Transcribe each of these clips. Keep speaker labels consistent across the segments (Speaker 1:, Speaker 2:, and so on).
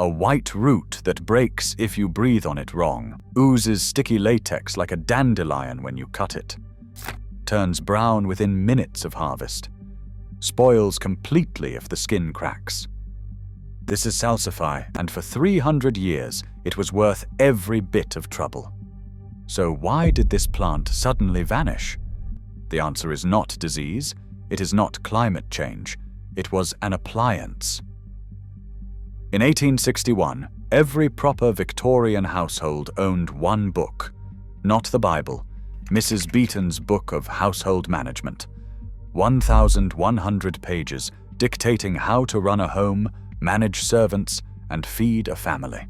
Speaker 1: a white root that breaks if you breathe on it wrong, oozes sticky latex like a dandelion when you cut it, turns brown within minutes of harvest, spoils completely if the skin cracks. This is Salsify, and for 300 years it was worth every bit of trouble. So why did this plant suddenly vanish? The answer is not disease, it is not climate change, it was an appliance. In 1861, every proper Victorian household owned one book, not the Bible, Mrs. Beeton's Book of Household Management. 1,100 pages dictating how to run a home, manage servants, and feed a family.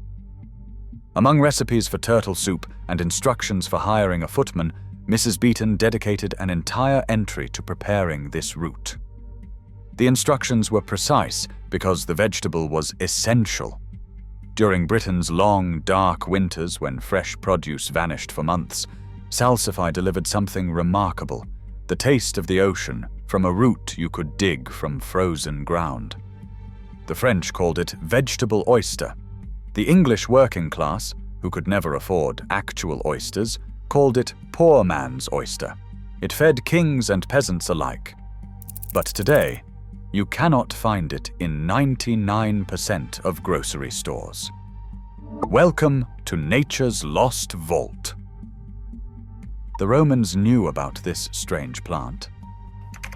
Speaker 1: Among recipes for turtle soup and instructions for hiring a footman, Mrs. Beeton dedicated an entire entry to preparing this root. The instructions were precise because the vegetable was essential. During Britain's long, dark winters when fresh produce vanished for months, Salsify delivered something remarkable, the taste of the ocean from a root you could dig from frozen ground. The French called it vegetable oyster. The English working class, who could never afford actual oysters, called it poor man's oyster. It fed kings and peasants alike. But today, you cannot find it in 99% of grocery stores. Welcome to nature's lost vault. The Romans knew about this strange plant.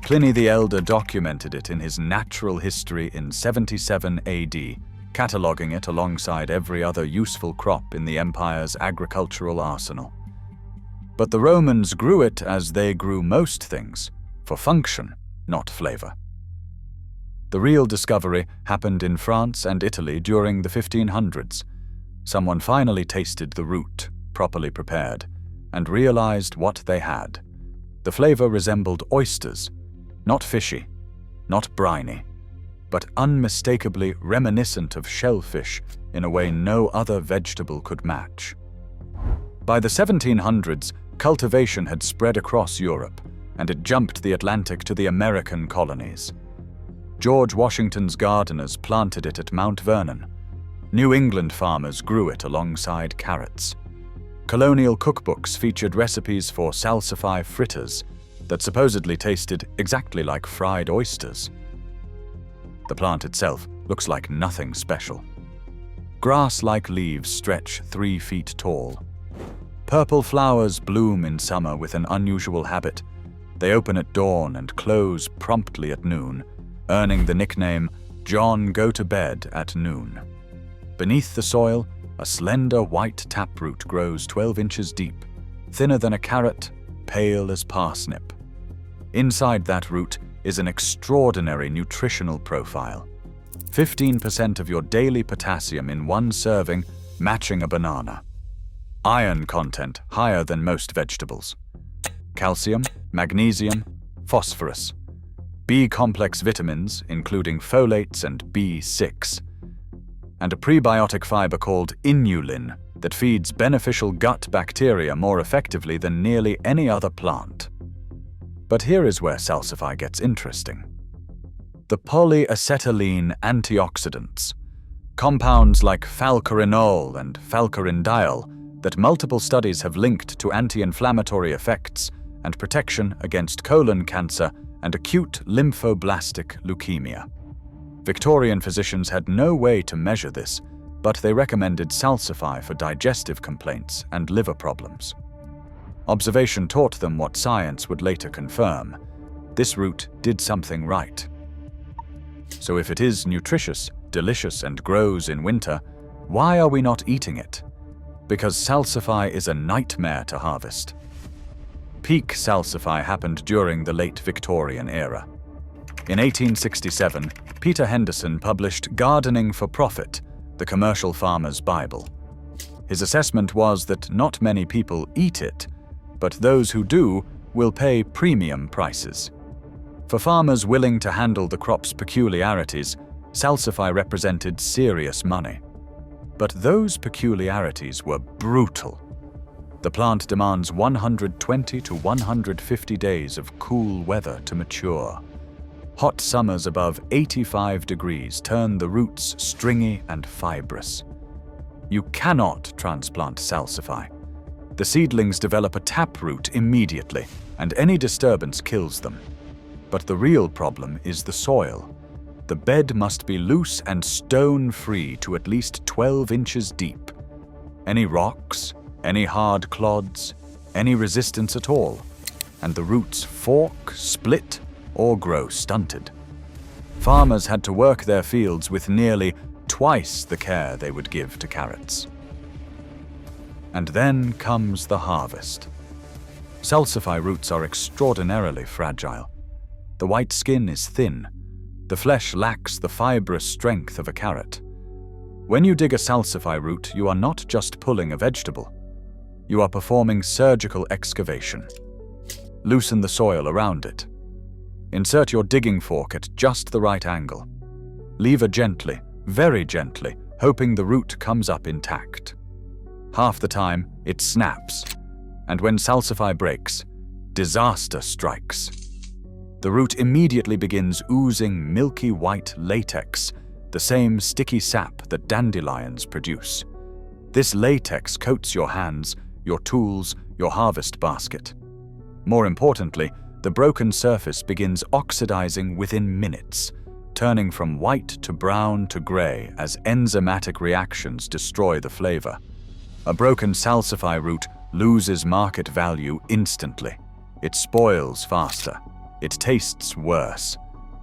Speaker 1: Pliny the Elder documented it in his Natural History in 77 AD, cataloguing it alongside every other useful crop in the empire's agricultural arsenal. But the Romans grew it as they grew most things, for function, not flavor. The real discovery happened in France and Italy during the 1500s. Someone finally tasted the root, properly prepared, and realized what they had. The flavor resembled oysters, not fishy, not briny, but unmistakably reminiscent of shellfish in a way no other vegetable could match. By the 1700s, cultivation had spread across Europe, and it jumped the Atlantic to the American colonies. George Washington's gardeners planted it at Mount Vernon. New England farmers grew it alongside carrots. Colonial cookbooks featured recipes for salsify fritters that supposedly tasted exactly like fried oysters. The plant itself looks like nothing special. Grass-like leaves stretch 3 feet tall. Purple flowers bloom in summer with an unusual habit. They open at dawn and close promptly at noon, earning the nickname John Go to Bed at Noon. Beneath the soil, a slender white taproot grows 12 inches deep, thinner than a carrot, pale as parsnip. Inside that root is an extraordinary nutritional profile. 15% of your daily potassium in one serving, matching a banana. Iron content higher than most vegetables. Calcium, magnesium, phosphorus. B-complex vitamins, including folates and B6. And a prebiotic fiber called inulin that feeds beneficial gut bacteria more effectively than nearly any other plant. But here is where Salsify gets interesting. The polyacetylene antioxidants, compounds like falcarinol and falcarindiol that multiple studies have linked to anti-inflammatory effects and protection against colon cancer and acute lymphoblastic leukemia. Victorian physicians had no way to measure this, but they recommended Salsify for digestive complaints and liver problems. Observation taught them what science would later confirm. This root did something right. So if it is nutritious, delicious, and grows in winter, why are we not eating it? Because Salsify is a nightmare to harvest. Peak Salsify happened during the late Victorian era. In 1867, Peter Henderson published Gardening for Profit, the commercial farmer's Bible. His assessment was that not many people eat it, but those who do will pay premium prices. For farmers willing to handle the crop's peculiarities, Salsify represented serious money. But those peculiarities were brutal. The plant demands 120 to 150 days of cool weather to mature. Hot summers above 85 degrees turn the roots stringy and fibrous. You cannot transplant Salsify. The seedlings develop a taproot immediately, and any disturbance kills them. But the real problem is the soil. The bed must be loose and stone-free to at least 12 inches deep. Any rocks, any hard clods, any resistance at all, and the roots fork, split, or grow stunted. Farmers had to work their fields with nearly twice the care they would give to carrots. And then comes the harvest. Salsify roots are extraordinarily fragile. The white skin is thin. The flesh lacks the fibrous strength of a carrot. When you dig a Salsify root, you are not just pulling a vegetable. You are performing surgical excavation. Loosen the soil around it. Insert your digging fork at just the right angle. Lever gently, very gently, hoping the root comes up intact. Half the time, it snaps, and when Salsify breaks, disaster strikes. The root immediately begins oozing milky white latex, the same sticky sap that dandelions produce. This latex coats your hands, your tools, your harvest basket. More importantly, the broken surface begins oxidizing within minutes, turning from white to brown to gray as enzymatic reactions destroy the flavor. A broken Salsify root loses market value instantly. It spoils faster. It tastes worse.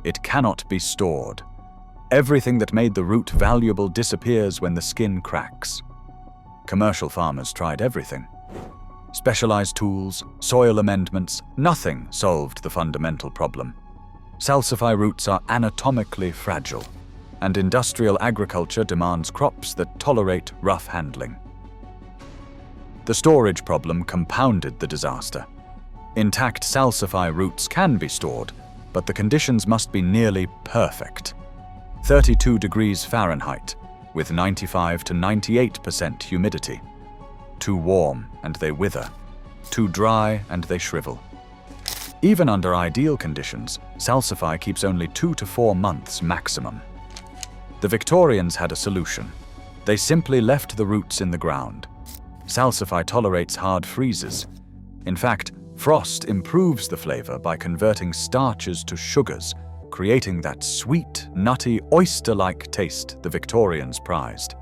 Speaker 1: It cannot be stored. Everything that made the root valuable disappears when the skin cracks. Commercial farmers tried everything. Specialized tools, soil amendments, nothing solved the fundamental problem. Salsify roots are anatomically fragile, and industrial agriculture demands crops that tolerate rough handling. The storage problem compounded the disaster. Intact Salsify roots can be stored, but the conditions must be nearly perfect. 32 degrees Fahrenheit, with 95 to 98% humidity. Too warm and they wither. Too dry and they shrivel. Even under ideal conditions, Salsify keeps only 2 to 4 months maximum. The Victorians had a solution. They simply left the roots in the ground. Salsify tolerates hard freezes. In fact, frost improves the flavor by converting starches to sugars, creating that sweet, nutty, oyster-like taste the Victorians prized.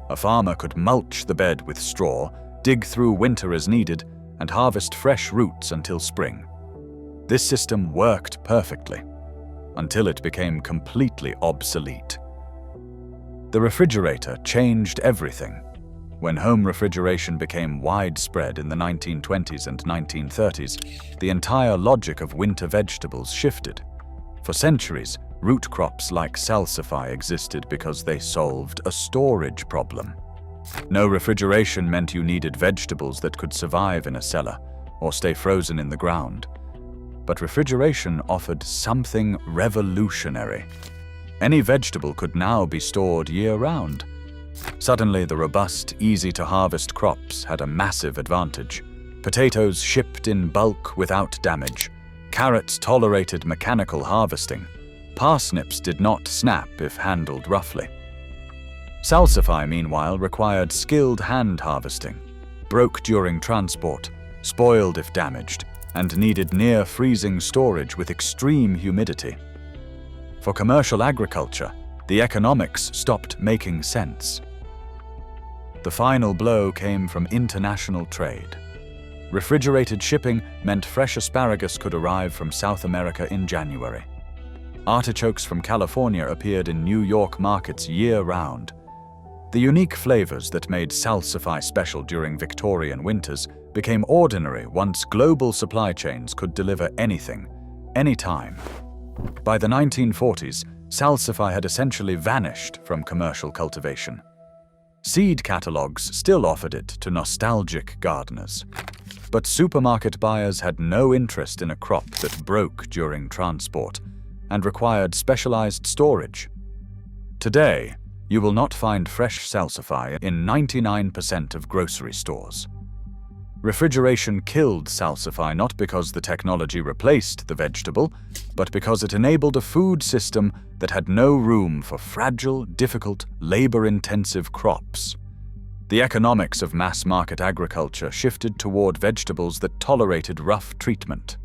Speaker 1: A farmer could mulch the bed with straw, dig through winter as needed, and harvest fresh roots until spring. This system worked perfectly, until it became completely obsolete. The refrigerator changed everything. When home refrigeration became widespread in the 1920s and 1930s, the entire logic of winter vegetables shifted. For centuries, root crops like Salsify existed because they solved a storage problem. No refrigeration meant you needed vegetables that could survive in a cellar or stay frozen in the ground. But refrigeration offered something revolutionary. Any vegetable could now be stored year-round. Suddenly, the robust, easy-to-harvest crops had a massive advantage. Potatoes shipped in bulk without damage. Carrots tolerated mechanical harvesting. Parsnips did not snap if handled roughly. Salsify, meanwhile, required skilled hand harvesting, broke during transport, spoiled if damaged, and needed near-freezing storage with extreme humidity. For commercial agriculture, the economics stopped making sense. The final blow came from international trade. Refrigerated shipping meant fresh asparagus could arrive from South America in January. Artichokes from California appeared in New York markets year-round. The unique flavors that made Salsify special during Victorian winters became ordinary once global supply chains could deliver anything, anytime. By the 1940s, Salsify had essentially vanished from commercial cultivation. Seed catalogs still offered it to nostalgic gardeners. But supermarket buyers had no interest in a crop that broke during transport and required specialized storage. Today, you will not find fresh Salsify in 99% of grocery stores. Refrigeration killed Salsify not because the technology replaced the vegetable, but because it enabled a food system that had no room for fragile, difficult, labor-intensive crops. The economics of mass-market agriculture shifted toward vegetables that tolerated rough treatment.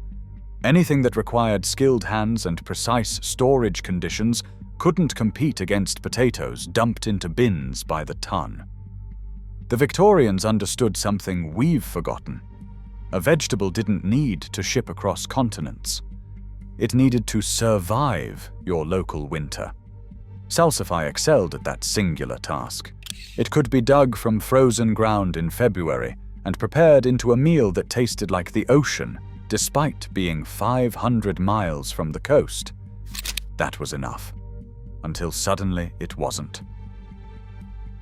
Speaker 1: Anything that required skilled hands and precise storage conditions couldn't compete against potatoes dumped into bins by the ton. The Victorians understood something we've forgotten. A vegetable didn't need to ship across continents. It needed to survive your local winter. Salsify excelled at that singular task. It could be dug from frozen ground in February and prepared into a meal that tasted like the ocean, despite being 500 miles from the coast. That was enough, until suddenly it wasn't.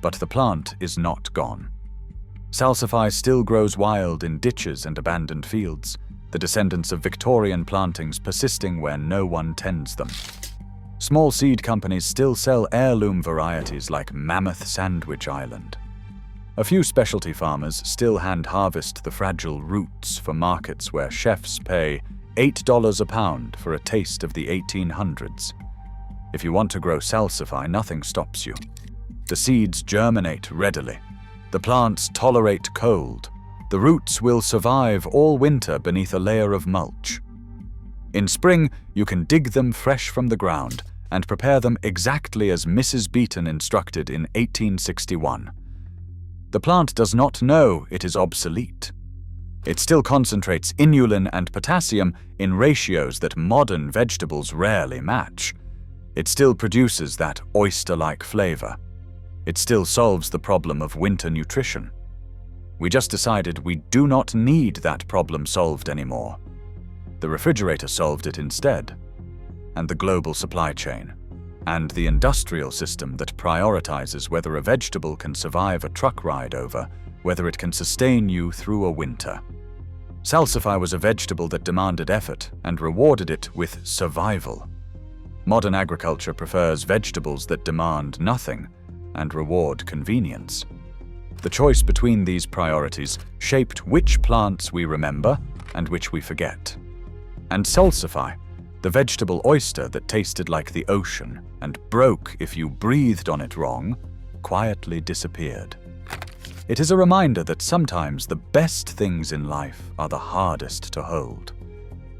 Speaker 1: But the plant is not gone. Salsify still grows wild in ditches and abandoned fields, the descendants of Victorian plantings persisting where no one tends them. Small seed companies still sell heirloom varieties like Mammoth Sandwich Island. A few specialty farmers still hand-harvest the fragile roots for markets where chefs pay $8 a pound for a taste of the 1800s. If you want to grow Salsify, nothing stops you. The seeds germinate readily. The plants tolerate cold. The roots will survive all winter beneath a layer of mulch. In spring, you can dig them fresh from the ground and prepare them exactly as Mrs. Beeton instructed in 1861. The plant does not know it is obsolete. It still concentrates inulin and potassium in ratios that modern vegetables rarely match. It still produces that oyster-like flavor. It still solves the problem of winter nutrition. We just decided we do not need that problem solved anymore. The refrigerator solved it instead, and the global supply chain, and the industrial system that prioritizes whether a vegetable can survive a truck ride over, whether it can sustain you through a winter. Salsify was a vegetable that demanded effort and rewarded it with survival. Modern agriculture prefers vegetables that demand nothing and reward convenience. The choice between these priorities shaped which plants we remember and which we forget. And Salsify, the vegetable oyster that tasted like the ocean and broke if you breathed on it wrong, quietly disappeared. It is a reminder that sometimes the best things in life are the hardest to hold,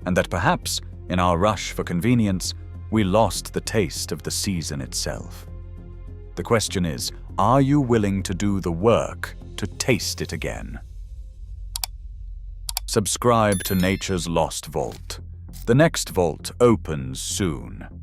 Speaker 1: and that perhaps, in our rush for convenience, we lost the taste of the season itself. The question is, are you willing to do the work to taste it again? Subscribe to Nature's Lost Vault. The next vault opens soon.